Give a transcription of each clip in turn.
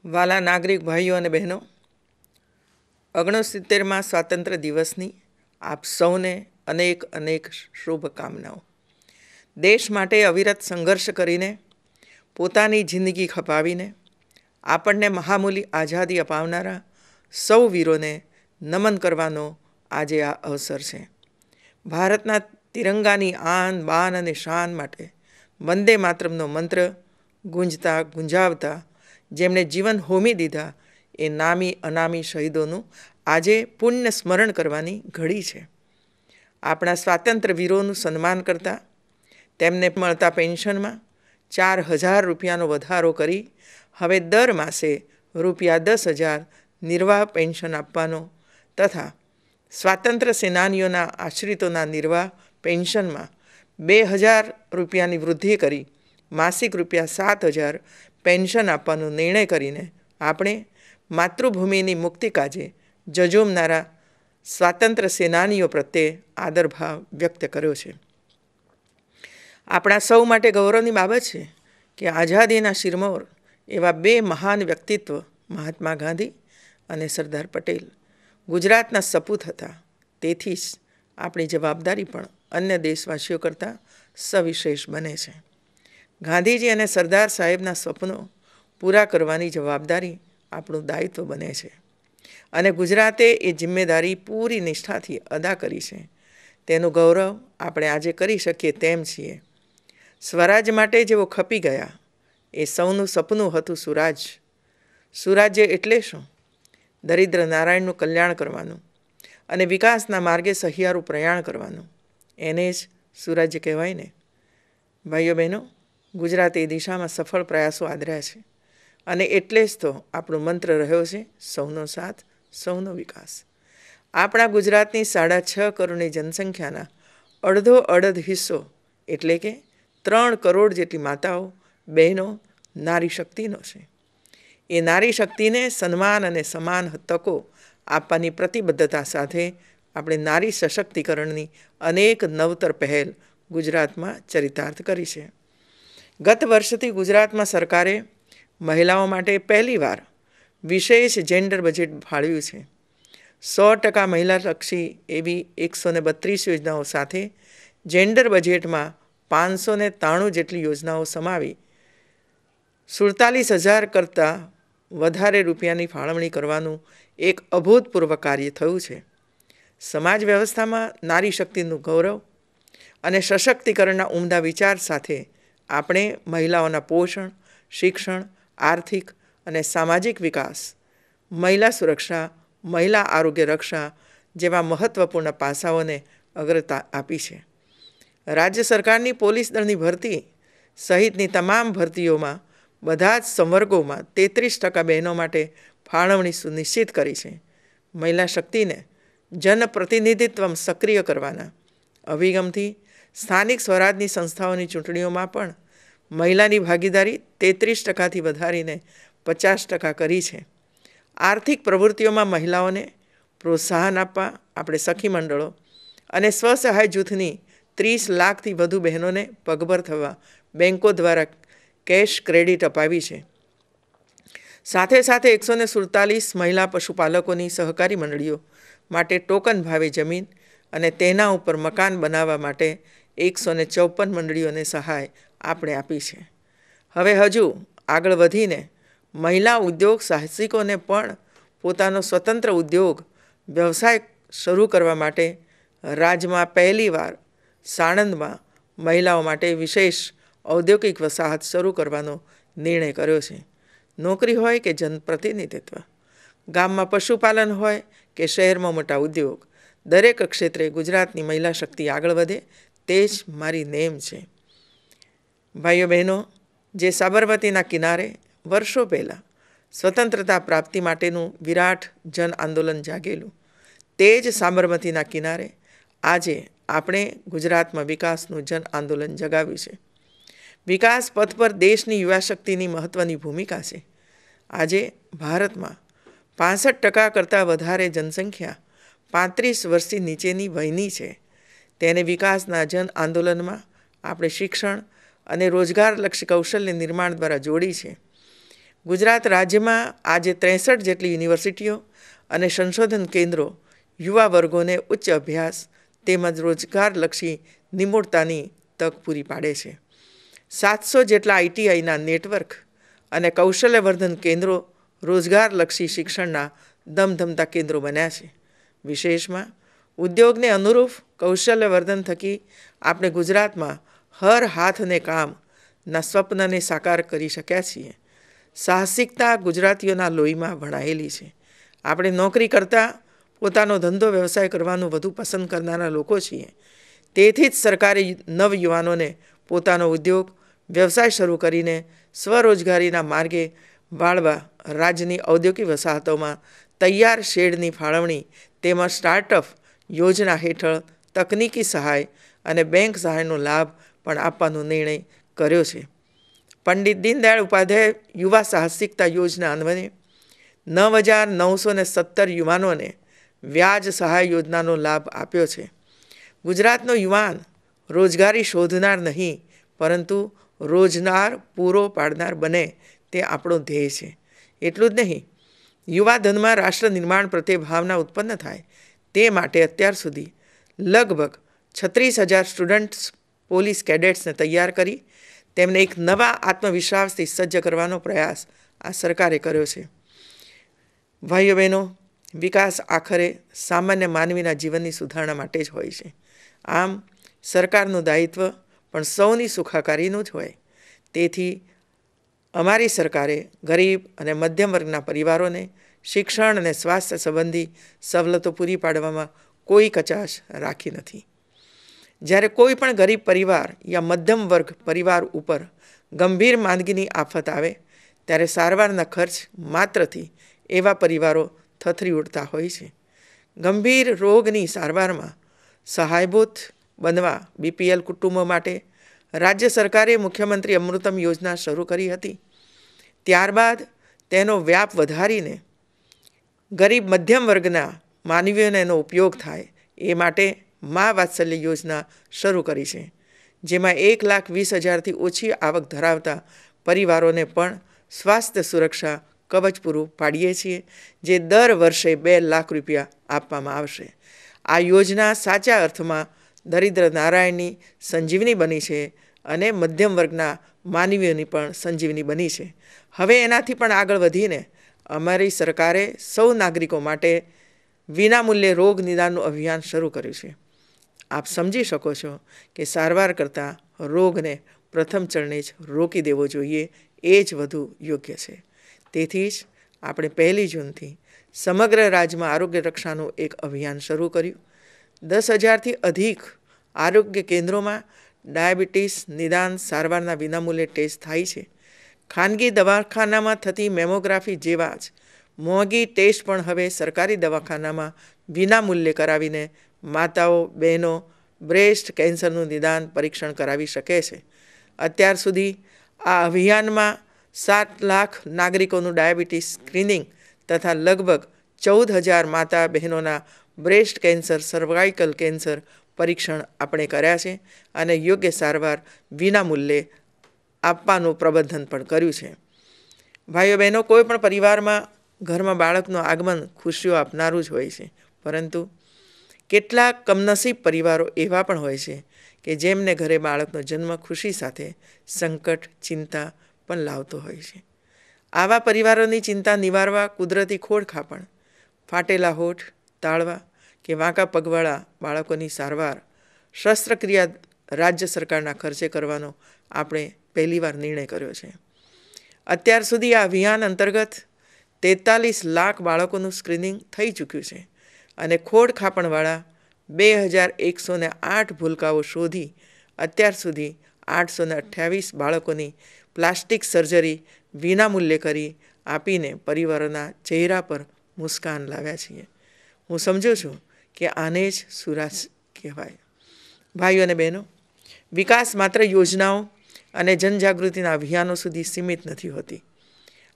વાલા નાગરિક ભાઈઓ અને બહેનો, 69માં સ્વાતંત્ર્ય દિવસની આપ સૌને અનેક અનેક શુભકામનાઓ. દેશ માટે અવિરત સંઘર્ષ કરીને પોતાની જિંદગી ખપાવીને આપણને મહામૂલી આઝાદી અપાવનારા સૌ વીરોને નમન કરવાનો આજે આ અવસર છે. ભારતના તિરંગાની આન બાન અને શાન માટે વંદે માતરમનો મંત્ર ગુંજાવતા જેમણે જીવન હોમી દીધા એ નામી અનામી શહીદોનું આજે પુણ્ય સ્મરણ કરવાની ઘડી છે. આપણા સ્વાતંત્ર્ય વીરોનું સન્માન કરતા તેમને મળતા પેન્શનમાં 4,000 રૂપિયાનો વધારો કરી હવે દર માસે ₹10,000 નિર્વાહ પેન્શન આપવાનો તથા સ્વાતંત્ર્ય સેનાનીઓના આશ્રિતોના નિર્વાહ પેન્શનમાં 2,000 રૂપિયાની વૃદ્ધિ કરી માસિક ₹7,000 પેન્શન આપવાનો નિર્ણય કરીને આપણે માતૃભૂમિની મુક્તિ કાજે જજુમનારા સ્વાતંત્ર્ય સેનાનીઓ પ્રત્યે આદરભાવ વ્યક્ત કર્યો છે. આપણા સૌ માટે ગૌરવની બાબત છે કે આઝાદીના શિરમોર એવા બે મહાન વ્યક્તિત્વ મહાત્મા ગાંધી અને સરદાર પટેલ ગુજરાતના સપૂત હતા. તેથી જ આપણી જવાબદારી પણ અન્ય દેશવાસીઓ કરતાં સવિશેષ બને છે. ગાંધીજી અને સરદાર સાહેબના સ્વપ્નો પૂરા કરવાની જવાબદારી આપણું દાયિત્વ બને છે અને ગુજરાતે એ જિમ્મેદારી પૂરી નિષ્ઠાથી અદા કરી છે. તેનું ગૌરવ આપણે આજે કરી શકીએ તેમ છીએ. સ્વરાજ માટે જેઓ ખપી ગયા એ સૌનું સપનું હતું સુરાજ. સુરાજ્ય એટલે શું? દરિદ્ર નારાયણનું કલ્યાણ કરવાનું અને વિકાસના માર્ગે સહિયારું પ્રયાણ કરવાનું. એને જ સુરાજ્ય કહેવાય ને. ભાઈઓ બહેનો, ગુજરાતે એ દિશામાં સફળ પ્રયાસો આદર્યા છે અને એટલે જ તો આપણો મંત્ર રહ્યો છે સૌનો સાથ સૌનો વિકાસ. આપણા ગુજરાતની 6.5 કરોડની જનસંખ્યાના અડધો હિસ્સો એટલે કે 3 કરોડ જેટલી માતાઓ બહેનો નારી શક્તિનો છે. એ નારી શક્તિને સન્માન અને સમાન તકો આપવાની પ્રતિબદ્ધતા સાથે આપણે નારી સશક્તિકરણની અનેક નવતર પહેલ ગુજરાતમાં ચરિતાર્થ કરી છે. ગત વર્ષથી ગુજરાતમાં સરકારે મહિલાઓ માટે પહેલીવાર વિશેષ જેન્ડર બજેટ ફાળવ્યું છે. 100% મહિલાલક્ષી એવી 132 યોજનાઓ સાથે જેન્ડર બજેટમાં 593 જેટલી યોજનાઓ સમાવી 47,000 કરતાં વધારે રૂપિયાની ફાળવણી કરવાનું એક અભૂતપૂર્વ કાર્ય થયું છે. સમાજ વ્યવસ્થામાં નારી શક્તિનું ગૌરવ અને સશક્તિકરણના ઉમદા વિચાર સાથે આપણે મહિલાઓના પોષણ, શિક્ષણ, આર્થિક અને સામાજિક વિકાસ, મહિલા સુરક્ષા, મહિલા આરોગ્ય રક્ષા જેવા મહત્ત્વપૂર્ણ પાસાઓને અગ્રતા આપી છે. રાજ્ય સરકારની પોલીસ દળની ભરતી સહિતની તમામ ભરતીઓમાં બધા જ સંવર્ગોમાં 33% બહેનો માટે ફાળવણી સુનિશ્ચિત કરી છે. મહિલા શક્તિને જનપ્રતિનિધિત્વ સક્રિય કરવાના અભિગમથી સ્થાનિક સ્વરાજની સંસ્થાઓની ચૂંટણીઓમાં પણ મહિલાની ભાગીદારી 33%થી વધારીને 50% કરી છે. આર્થિક પ્રવૃત્તિઓમાં મહિલાઓને પ્રોત્સાહન આપવા આપણે સખી મંડળો અને સ્વસહાય જૂથની 30 લાખથી વધુ બહેનોને પગભર થવા બેન્કો દ્વારા કેશ ક્રેડિટ અપાવી છે. સાથે સાથે 147 મહિલા પશુપાલકોની સહકારી મંડળીઓ માટે ટોકન ભાવે જમીન અને તેના ઉપર મકાન બનાવવા માટે 154 મંડળીઓને સહાય આપણે આપી છે. હવે હજુ આગળ વધીને મહિલા ઉદ્યોગ સાહસિકોને પણ પોતાનો સ્વતંત્ર ઉદ્યોગ વ્યવસાય શરૂ કરવા માટે રાજ્યમાં પહેલીવાર સાણંદમાં મહિલાઓ માટે વિશેષ ઔદ્યોગિક વસાહત શરૂ કરવાનો નિર્ણય કર્યો છે. નોકરી હોય કે જનપ્રતિનિધિત્વ, ગામમાં પશુપાલન હોય કે શહેરમાં મોટા ઉદ્યોગ, દરેક ક્ષેત્રે ગુજરાતની મહિલા શક્તિ આગળ વધે તે જ મારી નેમ છે. ભાઈઓ બહેનો, જે સાબરમતીના કિનારે વર્ષો પહેલાં સ્વતંત્રતા પ્રાપ્તિ માટેનું વિરાટ જન આંદોલન જાગેલું, તે જ સાબરમતીના કિનારે આજે આપણે ગુજરાતમાં વિકાસનું જન આંદોલન જગાવ્યું છે. વિકાસ પથ પર દેશની યુવા શક્તિની મહત્ત્વની ભૂમિકા છે. આજે ભારતમાં 65% કરતાં વધારે જનસંખ્યા 35 વર્ષથી નીચેની વયની છે. તેને વિકાસના જન આંદોલનમાં આપણે શિક્ષણ અને રોજગારલક્ષી કૌશલ્ય નિર્માણ દ્વારા જોડી છે. ગુજરાત રાજ્યમાં આજે 63 જેટલી યુનિવર્સિટીઓ અને સંશોધન કેન્દ્રો યુવા વર્ગોને ઉચ્ચ અભ્યાસ તેમજ રોજગારલક્ષી નિમણૂકતાની તક પૂરી પાડે છે. 700 જેટલા ITIના નેટવર્ક અને કૌશલ્યવર્ધન કેન્દ્રો રોજગારલક્ષી શિક્ષણના ધમધમતા કેન્દ્રો બન્યા છે. વિશેષમાં ઉદ્યોગને અનુરૂપ કૌશલ્યવર્ધન થકી આપણે ગુજરાતમાં હર હાથને કામના સ્વપ્નને સાકાર કરી શક્યા છીએ. સાહસિકતા ગુજરાતીઓના લોહીમાં ભણાયેલી છે. આપણે નોકરી કરતાં પોતાનો ધંધો વ્યવસાય કરવાનું વધુ પસંદ કરનારા લોકો છીએ. તેથી જ સરકારે નવયુવાનોને પોતાનો ઉદ્યોગ વ્યવસાય શરૂ કરીને સ્વરોજગારીના માર્ગે વાળવા રાજ્યની ઔદ્યોગિક વસાહતોમાં તૈયાર શેડની ફાળવણી તેમજ સ્ટાર્ટઅપ યોજના હેઠળ તકનીકી સહાય અને બેંક સહાયનો લાભ પણ આપવાનો નિર્ણય કર્યો છે. પંડિત દીનદયાળ ઉપાધ્યાય યુવા સાહસિકતા યોજના અન્વયે 9,917 યુવાનોને વ્યાજ સહાય યોજનાનો લાભ આપ્યો છે. ગુજરાતનો યુવાન રોજગારી શોધનાર નહીં પરંતુ રોજગાર પૂરો પાડનાર બને તે આપણો ધ્યેય છે. એટલું જ નહીં, યુવા ધનમાં રાષ્ટ્ર નિર્માણ પ્રત્યે ભાવના ઉત્પન્ન થાય તે માટે અત્યાર સુધી લગભગ 36,000 સ્ટુડન્ટ્સ પોલીસ કેડેટ્સને તૈયાર કરી તેમને એક નવા આત્મવિશ્વાસથી સજ્જ કરવાનો પ્રયાસ આ સરકારે કર્યો છે. ભાઈઓ બહેનો, વિકાસ આખરે સામાન્ય માનવીના જીવનની સુધારણા માટે જ હોય છે. આમ સરકારનું દાયિત્વ પણ સૌની સુખાકારીનું જ હોય. તેથી અમારી સરકારે ગરીબ અને મધ્યમ વર્ગના પરિવારોને શિક્ષણ અને સ્વાસ્થ્ય સંબંધી સવલતો પૂરી પાડવામાં કોઈ કચાશ રાખી નથી. જ્યારે કોઈ પણ ગરીબ પરિવાર યા મધ્યમ વર્ગ પરિવાર ઉપર ગંભીર માંદગીની આફત આવે ત્યારે સારવારના ખર્ચ માત્રથી એવા પરિવારો થથરી ઉઠતા હોય છે. ગંભીર રોગની સારવારમાં સહાયભૂત બનવા BPL કુટુંબો માટે રાજ્ય સરકારે મુખ્યમંત્રી અમૃતમ યોજના શરૂ કરી હતી. ત્યારબાદ તેનો વ્યાપ વધારીને ગરીબ મધ્યમ વર્ગના માનવીઓને એનો ઉપયોગ થાય એ માટે મા વાત્સલ્ય યોજના શરૂ કરી છે. જેમાં 1,20,000થી ઓછી આવક ધરાવતા પરિવારોને પણ સ્વાસ્થ્ય સુરક્ષા કવચ પૂરું પાડીએ છીએ, જે દર વર્ષે 2 લાખ રૂપિયા આપવામાં આવશે. આ યોજના સાચા અર્થમાં દરિદ્ર નારાયણની સંજીવની બની છે અને મધ્યમ વર્ગના માનવીઓની પણ સંજીવની બની છે. હવે એનાથી પણ આગળ વધીને અમારી સરકારે સૌ નાગરિકો માટે વિનામૂલ્યે રોગ નિદાનનું અભિયાન શરૂ કર્યું છે. આપ સમજી શકો છો કે સારવાર કરતાં રોગને પ્રથમ ચરણે જ રોકી દેવો જોઈએ, એ જ વધુ યોગ્ય છે. તેથી જ આપણે 1 જૂનથી સમગ્ર રાજ્યમાં આરોગ્ય રક્ષાનું એક અભિયાન શરૂ કર્યું. 10,000થી અધિક આરોગ્ય કેન્દ્રોમાં ડાયાબિટીસ નિદાન સારવારના વિનામૂલ્યે ટેસ્ટ થાય છે. ખાનગી દવાખાનામાં થતી મેમોગ્રાફી જેવા જ મોંઘી ટેસ્ટ પણ હવે સરકારી દવાખાનામાં વિનામૂલ્યે કરાવીને માતાઓ બહેનો બ્રેસ્ટ કેન્સરનું નિદાન પરીક્ષણ કરાવી શકે છે. અત્યાર સુધી આ અભિયાનમાં 7 લાખ નાગરિકોનું ડાયાબિટીસ સ્ક્રીનિંગ તથા લગભગ 14,000 માતા બહેનોના બ્રેસ્ટ કેન્સર સર્વાઇકલ કેન્સર પરીક્ષણ આપણે કર્યા છે અને યોગ્ય સારવાર વિનામૂલ્યે આપવાનું પ્રબંધન પણ કર્યું છે. ભાઈઓ બહેનો, કોઈ પણ પરિવારમાં ઘરમાં બાળકનું આગમન ખુશીઓ આપનારું જ હોય છે, પરંતુ કેટલાક કમનસીબ પરિવારો એવા પણ હોય છે કે જેમને ઘરે બાળકનો જન્મ ખુશી સાથે સંકટ ચિંતા પણ લાવતો હોય છે. આવા પરિવારોની ચિંતા નિવારવા કુદરતી ખોડખાપણ, ફાટેલા હોઠ, તાળવા કે વાંકા પગવાળા બાળકોની સારવાર શસ્ત્રક્રિયા રાજ્ય સરકારના ખર્ચે કરવાનો આપણે પહેલીવાર નિર્ણય કર્યો છે. અત્યાર સુધી આ અભિયાન અંતર્ગત 43 લાખ બાળકોનું સ્ક્રીનિંગ થઈ ચૂક્યું છે અને ખોડખાપણવાળા 2,108 ભૂલકાઓ શોધી અત્યાર સુધી 828 બાળકોની પ્લાસ્ટિક સર્જરી વિનામૂલ્યે કરી આપીને પરિવારોના ચહેરા પર મુસ્કાન લાવ્યા છીએ. હું સમજું છું કે આને જ સુરાજ કહેવાય. ભાઈઓ અને બહેનો, વિકાસ માત્ર યોજનાઓ અને જનજાગૃતિના અભિયાનો સુધી સીમિત નથી હોતી.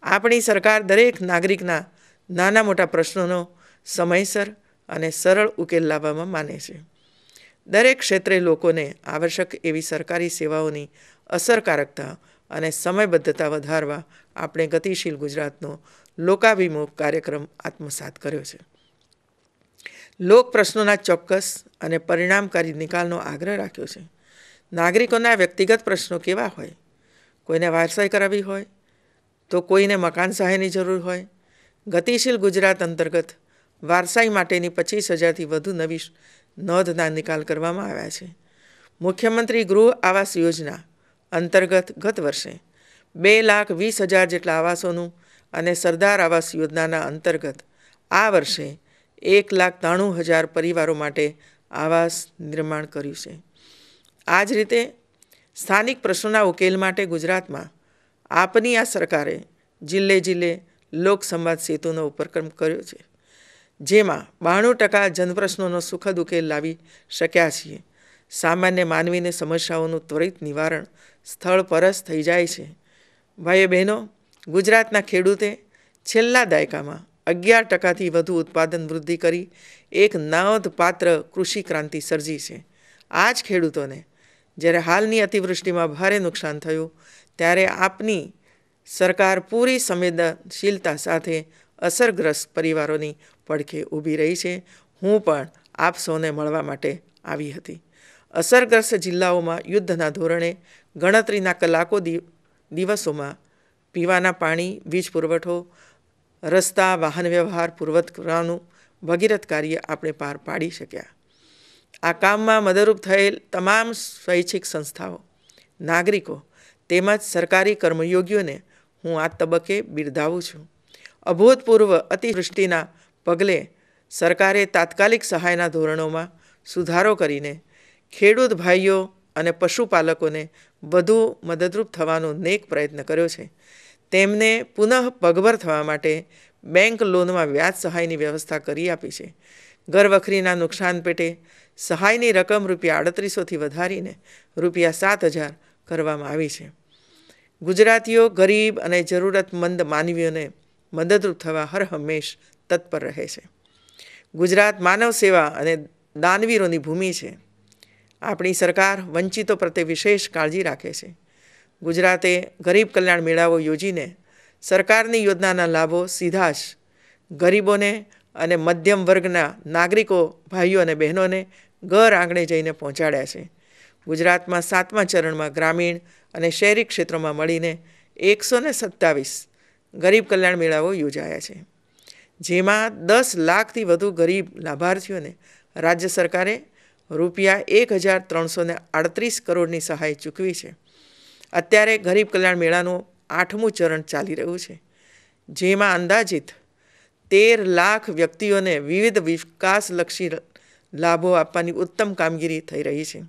આપણી સરકાર દરેક નાગરિકના નાના મોટા પ્રશ્નોનો સમયસર અને સરળ ઉકેલ લાવવામાં માને છે. દરેક ક્ષેત્રે લોકોને આવશ્યક એવી સરકારી સેવાઓની અસરકારકતા અને સમયબદ્ધતા વધારવા આપણે ગતિશીલ ગુજરાતનો લોકાભિમુખ કાર્યક્રમ આત્મસાત કર્યો છે. લોક પ્રશ્નોના ચોક્કસ અને પરિણામકારી નિકાલનો આગ્રહ રાખ્યો છે. નાગરિકોના વ્યક્તિગત પ્રશ્નો કેવા હોય, કોઈને વારસાઈ કરાવી હોય તો કોઈને મકાન સહાયની જરૂર હોય. ગતિશીલ ગુજરાત અંતર્ગત વારસાઈ માટેની 25,000થી વધુ નવી નોંધના નિકાલ કરવામાં આવ્યા છે. મુખ્યમંત્રી ગૃહ આવાસ યોજના અંતર્ગત ગત વર્ષે 2,20,000 જેટલા આવાસોનું અને સરદાર આવાસ યોજનાના અંતર્ગત આ વર્ષે 1,93,000 પરિવારો માટે આવાસ નિર્માણ કર્યું છે. આ જ રીતે સ્થાનિક પ્રશ્નોના ઉકેલ માટે ગુજરાતમાં આપની આ સરકારે જિલ્લે જિલ્લે લોકસંવાદ સેતુનો ઉપક્રમ કર્યો છે, જેમાં 92% જનપ્રશ્નોનો સુખદ ઉકેલ લાવી શક્યા છીએ. સામાન્ય માનવીને સમસ્યાઓનું ત્વરિત નિવારણ સ્થળ પર જ થઈ જાય છે. ભાઈઓ બહેનો, ગુજરાતના ખેડૂતે છેલ્લા દાયકામાં 11%થી વધુ ઉત્પાદન વૃદ્ધિ કરી એક નોંધપાત્ર કૃષિ ક્રાંતિ સર્જી છે. આ જ ખેડૂતોને જ્યારે હાલની અતિવૃષ્ટિમાં ભારે નુકસાન થયું ત્યારે આપની સરકાર પૂરી સંવેદનશીલતા સાથે અસરગ્રસ્ત પરિવારોની પડખે ઊભી રહી છે. હું પણ આપ સૌને મળવા માટે આવી હતી. અસરગ્રસ્ત જિલ્લાઓમાં યુદ્ધના ધોરણે ગણતરીના કલાકો દિવસોમાં પીવાના પાણી, વીજ પુરવઠો, રસ્તા, વાહન વ્યવહાર પૂર્વત કરવાનું ભગીરથ કાર્ય આપણે પાર પાડી શક્યા. આ કામમાં મદદરૂપ થયેલ તમામ સ્વૈચ્છિક સંસ્થાઓ, નાગરિકો તેમજ સરકારી કર્મયોગીઓને હું આ તબક્કે બિરદાવું છું. અભૂતપૂર્વ અતિવૃષ્ટિના પગલે સરકારે તાત્કાલિક સહાયના ધોરણોમાં સુધારો કરીને ખેડૂત ભાઈઓ અને પશુપાલકોને વધુ મદદરૂપ થવાનો નેક પ્રયત્ન કર્યો છે. તેમને પુનઃ પગભર થવા માટે બેંક લોનમાં વ્યાજ સહાયની વ્યવસ્થા કરી આપી છે. ઘરવખરીના નુકસાન પેટે સહાયની રકમ ₹3800થી વધારીને ₹7,000 કરવામાં આવી છે. ગુજરાતીઓ ગરીબ અને જરૂરતમંદ માનવીઓને મદદરૂપ થવા હર હંમેશ તત્પર રહે છે. ગુજરાત માનવ સેવા અને દાનવીરોની ભૂમિ છે. આપણી સરકાર વંચિતો પ્રત્યે વિશેષ કાળજી રાખે છે. ગુજરાતે ગરીબ કલ્યાણ મેળાઓ યોજીને સરકારની યોજનાના લાભો સીધા જ ગરીબોને અને મધ્યમ વર્ગના નાગરિકો ભાઈઓ અને બહેનોને ઘર આંગણે જઈને પહોંચાડ્યા છે. ગુજરાતમાં 7મા ચરણમાં ગ્રામીણ અને શહેરી ક્ષેત્રોમાં મળીને 127 ગરીબ કલ્યાણ મેળાઓ યોજાયા છે, જેમાં 10 લાખથી વધુ ગરીબ લાભાર્થીઓને રાજ્ય સરકારે ₹1,338 કરોડની સહાય ચૂકવી છે. અત્યારે ગરીબ કલ્યાણ મેળાનું 8મું ચરણ ચાલી રહ્યું છે, જેમાં અંદાજિત 13 લાખ વ્યક્તિઓને વિવિધ વિકાસલક્ષી લાભો આપવાની ઉત્તમ કામગીરી થઈ રહી છે.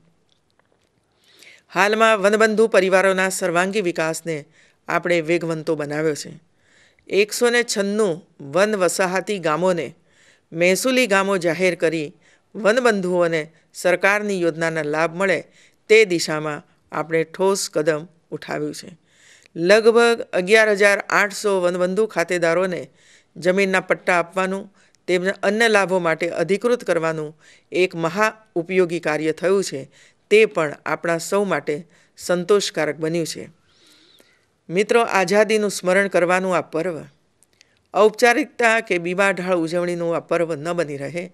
હાલમાં વનબંધુ પરિવારોના સર્વાંગી વિકાસને આપણે વેગવંતો બનાવ્યો છે. 196 વન વસાહતી ગામોને મહેસૂલી ગામો જાહેર કરી વનબંધુઓને સરકારની યોજનાના લાભ મળે તે દિશામાં આપણે ઠોસ કદમ ઉઠાવ્યું છે. લગભગ 11,800 વનબંધુ ખાતેદારોને જમીનના પટ્ટા આપવાનું તેમને અન્ય લાભો માટે અધિકૃત કરવાનું એક મહા ઉપયોગી કાર્ય થયું છે. તે પણ આપણા સૌ માટે સંતોષકારક બન્યું છે. મિત્રો, આઝાદીનું સ્મરણ કરવાનું આ પર્વ ઔપચારિકતા કે બીબાઢાળ ઉજવણીનું આ પર્વ ન બની રહે,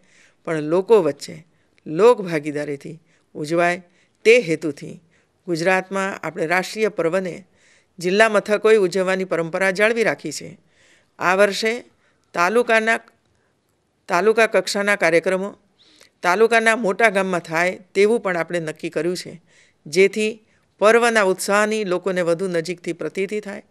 પણ લોકો વચ્ચે લોક ભાગીદારીથી ઉજવાય તે હેતુથી ગુજરાતમાં આપણે રાષ્ટ્રીય પર્વને જિલ્લા મથકોએ ઉજવવાની પરંપરા જાળવી રાખી છે. આ વર્ષે તાલુકા કક્ષાના કાર્યક્રમો તાલુકાના મોટા ગામમાં થાય તેવું પણ આપણે નક્કી કર્યું છે, જેથી પર્વના ઉત્સાહની લોકોને વધુ નજીકથી પ્રતીતિ થાય.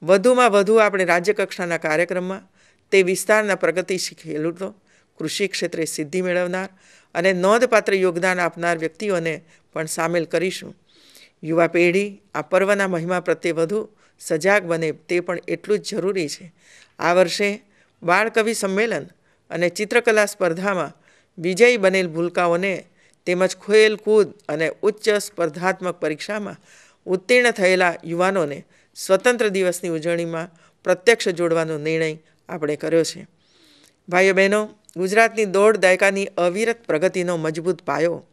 વધુમાં વધુ આપણે રાજ્ય કક્ષાના કાર્યક્રમમાં તે વિસ્તારના પ્રગતિશીલ ખેડૂતો, કૃષિ ક્ષેત્રે સિદ્ધિ મેળવનાર અને નોંધપાત્ર યોગદાન આપનાર વ્યક્તિઓને પણ સામેલ કરીશું. યુવા પેઢી આ પર્વના મહિમા પ્રત્યે વધુ સજાગ બને તે પણ એટલું જ જરૂરી છે. આ વર્ષે બાળકવિ સંમેલન અને ચિત્રકલા સ્પર્ધામાં વિજયી બનેલ ભૂલકાઓને તેમજ ખેલકૂદ અને ઉચ્ચ સ્પર્ધાત્મક પરીક્ષામાં ઉત્તીર્ણ થયેલા યુવાનોને સ્વતંત્ર દિવસની ઉજવણીમાં પ્રત્યક્ષ જોડવાનો નિર્ણય આપણે કર્યો છે. ભાઈઓ બહેનો, ગુજરાતની 1.5 દાયકાની અવિરત પ્રગતિનો મજબૂત પાયો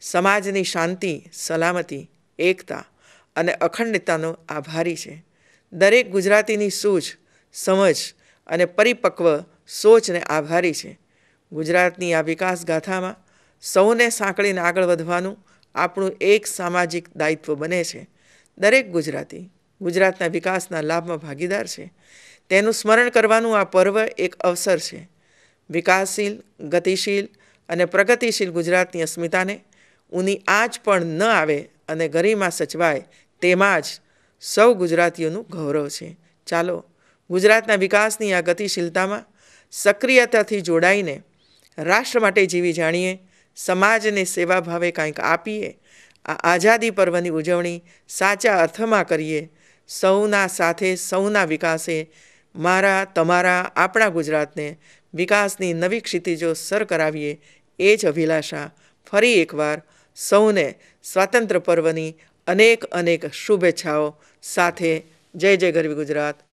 સમાજની શાંતિ, સલામતી, એકતા અને અખંડિતતાનો આભારી છે. દરેક ગુજરાતીની સૂઝ, સમજ અને પરિપક્વ સોચને આભારી છે. ગુજરાતની આ વિકાસ ગાથામાં સૌને સાંકળીને આગળ વધવાનું આપણું એક સામાજિક દાયિત્વ બને છે. દરેક ગુજરાતી ગુજરાતના વિકાસના લાભમાં ભાગીદાર છે. તેનું સ્મરણ કરવાનું આ પર્વ એક અવસર છે. વિકાસશીલ, ગતિશીલ અને પ્રગતિશીલ ગુજરાતની અસ્મિતાને ઊની આંચ પણ ન આવે અને ગરિમા સચવાય તેમાં જ સૌ ગુજરાતીઓનું ગૌરવ છે. ચાલો ગુજરાતના વિકાસની આ ગતિશીલતામાં સક્રિયતાથી જોડાઈને રાષ્ટ્ર માટે જીવી જાણીએ, સમાજને સેવાભાવે કંઈક આપીએ, આ આઝાદી પર્વની ઉજવણી સાચા અર્થમાં કરીએ. સૌના સાથે સૌના વિકાસે મારા, તમારા, આપણા ગુજરાતને વિકાસની નવી ક્ષિતિજો સર કરાવીએ એ જ અભિલાષા ફરી એકવાર સૌને સ્વાતંત્ર્ય પર્વની અનેક અનેક શુભેચ્છાઓ સાથે. જય જય ગરવી ગુજરાત.